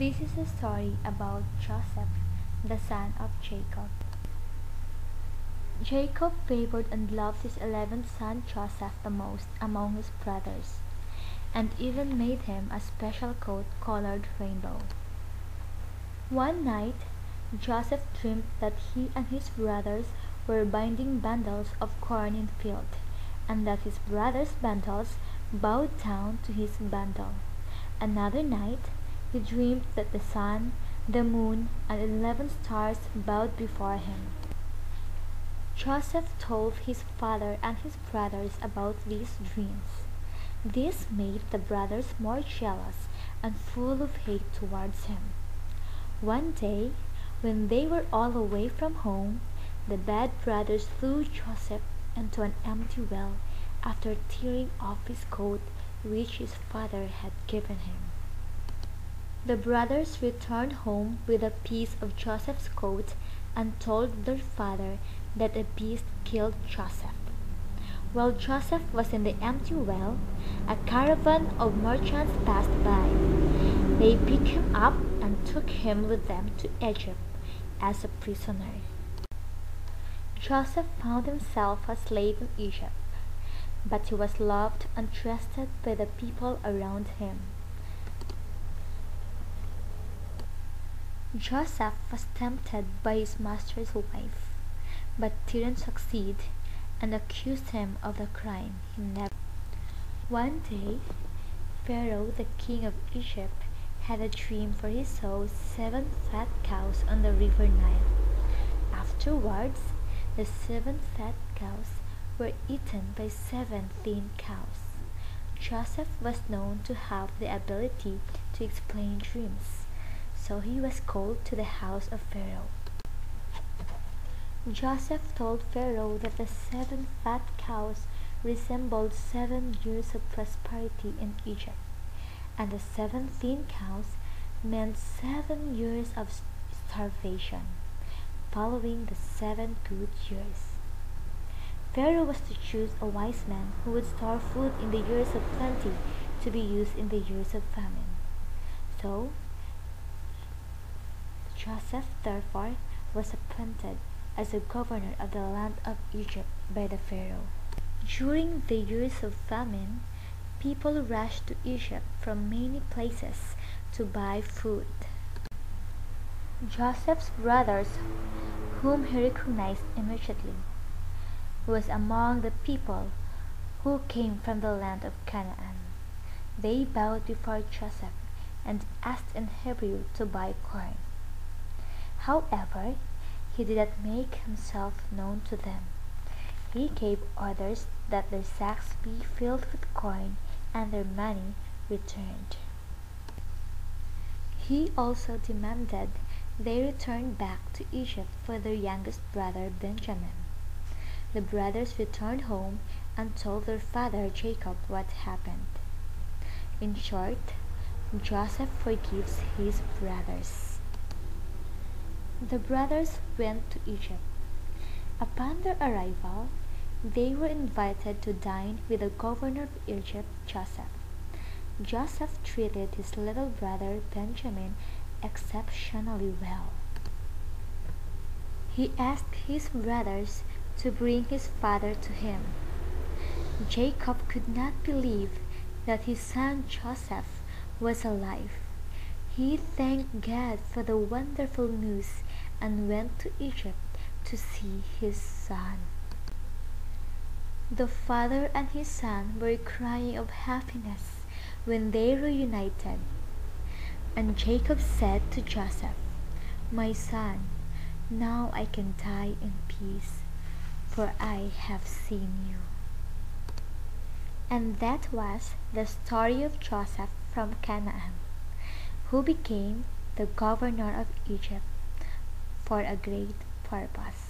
This is a story about Joseph, the son of Jacob. Jacob favored and loved his 11th son Joseph the most among his brothers, and even made him a special coat colored rainbow. One night, Joseph dreamed that he and his brothers were binding bundles of corn in the field, and that his brothers' bundles bowed down to his bundle. Another night, he dreamed that the sun, the moon, and 11 stars bowed before him. Joseph told his father and his brothers about these dreams. This made the brothers more jealous and full of hate towards him. One day, when they were all away from home, the bad brothers threw Joseph into an empty well after tearing off his coat which his father had given him. The brothers returned home with a piece of Joseph's coat and told their father that a beast killed Joseph. While Joseph was in the empty well, a caravan of merchants passed by. They picked him up and took him with them to Egypt as a prisoner. Joseph found himself a slave in Egypt, but he was loved and trusted by the people around him. Joseph was tempted by his master's wife, but didn't succeed and accused him of the crime he never. One day, Pharaoh, the king of Egypt, had a dream where he saw 7 fat cows on the river Nile. Afterwards, the 7 fat cows were eaten by 7 thin cows. Joseph was known to have the ability to explain dreams, so he was called to the house of Pharaoh. Joseph told Pharaoh that the 7 fat cows resembled 7 years of prosperity in Egypt, and the 7 thin cows meant 7 years of starvation, following the 7 good years. Pharaoh was to choose a wise man who would store food in the years of plenty to be used in the years of famine. So, Joseph, therefore, was appointed as the governor of the land of Egypt by the Pharaoh. During the years of famine, people rushed to Egypt from many places to buy food. Joseph's brothers, whom he recognized immediately, was among the people who came from the land of Canaan. They bowed before Joseph and asked in Hebrew to buy corn. However, he did not make himself known to them. He gave orders that their sacks be filled with corn and their money returned. He also demanded they return back to Egypt for their youngest brother Benjamin. The brothers returned home and told their father Jacob what happened. In short, Joseph forgives his brothers. The brothers went to Egypt. Upon their arrival, they were invited to dine with the governor of Egypt, Joseph. Joseph treated his little brother Benjamin exceptionally well. He asked his brothers to bring his father to him. Jacob could not believe that his son Joseph was alive. He thanked God for the wonderful news and went to Egypt to see his son. The father and his son were crying of happiness when they reunited. And Jacob said to Joseph, "My son, now I can die in peace, for I have seen you." And that was the story of Joseph from Canaan, who became the governor of Egypt for a great purpose.